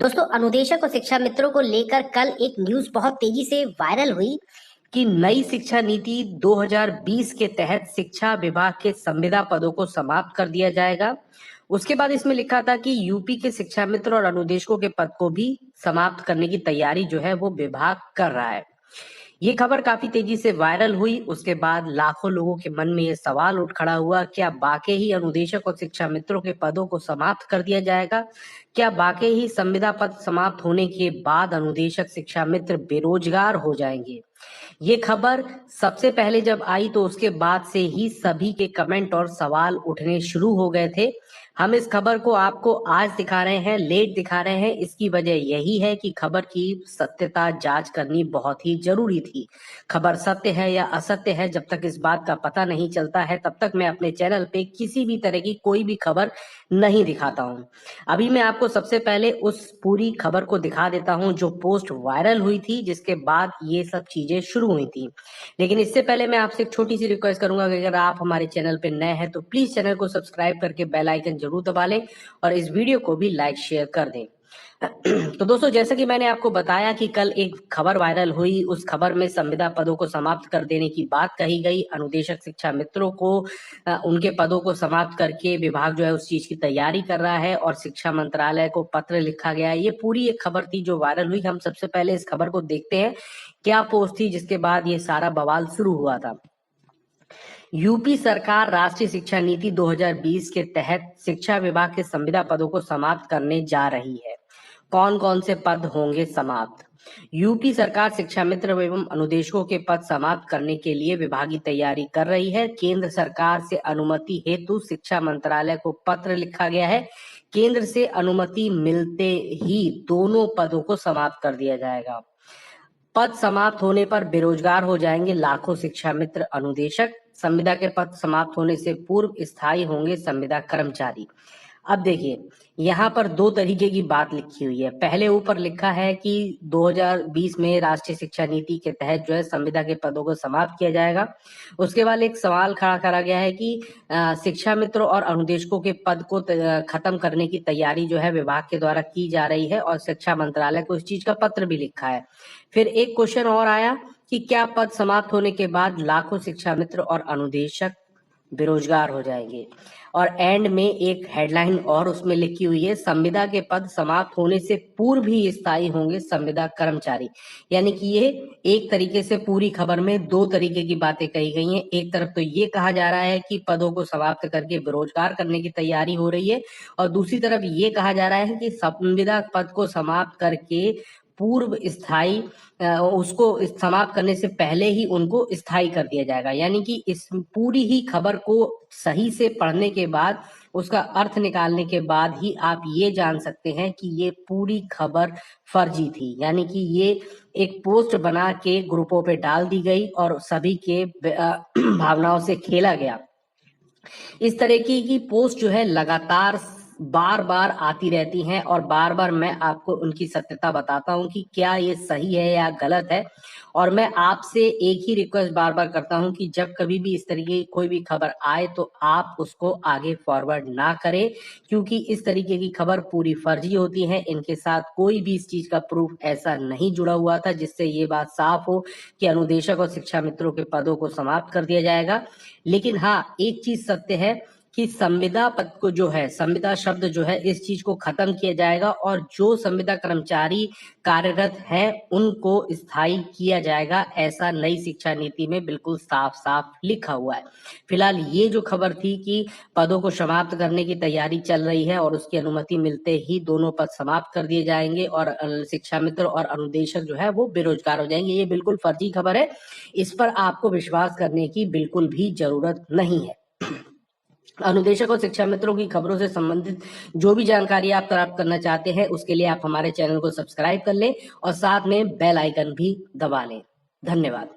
दोस्तों, अनुदेशक और शिक्षा मित्रों को लेकर कल एक न्यूज बहुत तेजी से वायरल हुई कि नई शिक्षा नीति 2020 के तहत शिक्षा विभाग के संविदा पदों को समाप्त कर दिया जाएगा। उसके बाद इसमें लिखा था कि यूपी के शिक्षा मित्र और अनुदेशकों के पद को भी समाप्त करने की तैयारी जो है वो विभाग कर रहा है। ये खबर काफी तेजी से वायरल हुई। उसके बाद लाखों लोगों के मन में ये सवाल उठ खड़ा हुआ, क्या वाकई ही अनुदेशक और शिक्षा मित्रों के पदों को समाप्त कर दिया जाएगा? क्या वाकई ही संविदा पद समाप्त होने के बाद अनुदेशक शिक्षा मित्र बेरोजगार हो जाएंगे? ये खबर सबसे पहले जब आई तो उसके बाद से ही सभी के कमेंट और सवाल उठने शुरू हो गए थे। हम इस खबर को आपको आज दिखा रहे हैं, लेट दिखा रहे हैं। इसकी वजह यही है कि खबर की सत्यता जांच करनी बहुत ही जरूरी थी। खबर सत्य है या असत्य है, जब तक इस बात का पता नहीं चलता है तब तक मैं अपने चैनल पे किसी भी तरह की कोई भी खबर नहीं दिखाता हूं। अभी मैं आपको सबसे पहले उस पूरी खबर को दिखा देता हूं जो पोस्ट वायरल हुई थी, जिसके बाद ये सब चीजें शुरू हुई थी। लेकिन इससे पहले मैं आपसे एक छोटी सी रिक्वेस्ट करूंगा कि अगर आप हमारे चैनल पे नए हैं तो प्लीज चैनल को सब्सक्राइब करके बेल आइकन जरूर दबा लें और इस वीडियो को भी लाइक शेयर कर दें। तो दोस्तों, जैसा कि मैंने आपको बताया कि कल एक खबर वायरल हुई, उस खबर में संविदा पदों को समाप्त कर देने की बात कही गई। अनुदेशक शिक्षा मित्रों को उनके पदों को समाप्त करके विभाग जो है उस चीज की तैयारी कर रहा है और शिक्षा मंत्रालय को पत्र लिखा गया है। ये पूरी एक खबर थी जो वायरल हुई। हम सबसे पहले इस खबर को देखते हैं क्या पोस्ट थी जिसके बाद ये सारा बवाल शुरू हुआ था। यूपी सरकार राष्ट्रीय शिक्षा नीति 2020 के तहत शिक्षा विभाग के संविदा पदों को समाप्त करने जा रही है। कौन कौन से पद होंगे समाप्त? यूपी सरकार शिक्षा मित्र एवं अनुदेशकों के पद समाप्त करने के लिए विभागीय तैयारी कर रही है। केंद्र सरकार से अनुमति हेतु शिक्षा मंत्रालय को पत्र लिखा गया है। केंद्र से अनुमति मिलते ही दोनों पदों को समाप्त कर दिया जाएगा। पद समाप्त होने पर बेरोजगार हो जाएंगे लाखों शिक्षा मित्र अनुदेशक। संविदा के पद समाप्त होने से पूर्व स्थायी होंगे संविदा कर्मचारी। अब देखिए, यहाँ पर दो तरीके की बात लिखी हुई है। पहले ऊपर लिखा है कि 2020 में राष्ट्रीय शिक्षा नीति के तहत जो है संविदा के पदों को समाप्त किया जाएगा। उसके बाद एक सवाल खड़ा करा गया है कि शिक्षा मित्रों और अनुदेशकों के पद को खत्म करने की तैयारी जो है विभाग के द्वारा की जा रही है और शिक्षा मंत्रालय को इस चीज का पत्र भी लिखा है। फिर एक क्वेश्चन और आया कि क्या पद समाप्त होने के बाद लाखों शिक्षा मित्र और अनुदेशक बेरोजगार हो जाएंगे? और एंड में एक हेडलाइन और उसमें लिखी हुई है, संविदा के पद समाप्त होने से पूर्व ही स्थायी होंगे संविदा कर्मचारी। यानी कि ये एक तरीके से पूरी खबर में दो तरीके की बातें कही गई हैं। एक तरफ तो ये कहा जा रहा है कि पदों को समाप्त करके बेरोजगार करने की तैयारी हो रही है और दूसरी तरफ ये कहा जा रहा है कि संविदा पद को समाप्त करके पूर्व स्थायी उसको समाप्त करने से पहले ही उनको स्थायी कर दिया जाएगा। यानी कि इस पूरी ही खबर को सही से पढ़ने के बाद, उसका अर्थ निकालने के बाद ही आप ये जान सकते हैं कि ये पूरी खबर फर्जी थी। यानी कि ये एक पोस्ट बना के ग्रुपों पे डाल दी गई और सभी के भावनाओं से खेला गया। इस तरह की पोस्ट जो है लगातार बार बार आती रहती हैं और बार बार मैं आपको उनकी सत्यता बताता हूं कि क्या ये सही है या गलत है। और मैं आपसे एक ही रिक्वेस्ट बार बार करता हूं कि जब कभी भी इस तरीके की कोई भी खबर आए तो आप उसको आगे फॉरवर्ड ना करें, क्योंकि इस तरीके की खबर पूरी फर्जी होती है। इनके साथ कोई भी इस चीज का प्रूफ ऐसा नहीं जुड़ा हुआ था जिससे ये बात साफ हो कि अनुदेशक और शिक्षा मित्रों के पदों को समाप्त कर दिया जाएगा। लेकिन हाँ, एक चीज सत्य है कि संविदा पद को जो है, संविदा शब्द जो है, इस चीज को खत्म किया जाएगा और जो संविदा कर्मचारी कार्यरत है उनको स्थायी किया जाएगा। ऐसा नई शिक्षा नीति में बिल्कुल साफ साफ लिखा हुआ है। फिलहाल ये जो खबर थी कि पदों को समाप्त करने की तैयारी चल रही है और उसकी अनुमति मिलते ही दोनों पद समाप्त कर दिए जाएंगे और शिक्षा मित्र और अनुदेशक जो है वो बेरोजगार हो जाएंगे, ये बिल्कुल फर्जी खबर है। इस पर आपको विश्वास करने की बिल्कुल भी जरूरत नहीं है। अनुदेशक और शिक्षा मित्रों की खबरों से संबंधित जो भी जानकारी आप प्राप्त करना चाहते हैं उसके लिए आप हमारे चैनल को सब्सक्राइब कर लें और साथ में बेल आइकन भी दबा लें। धन्यवाद।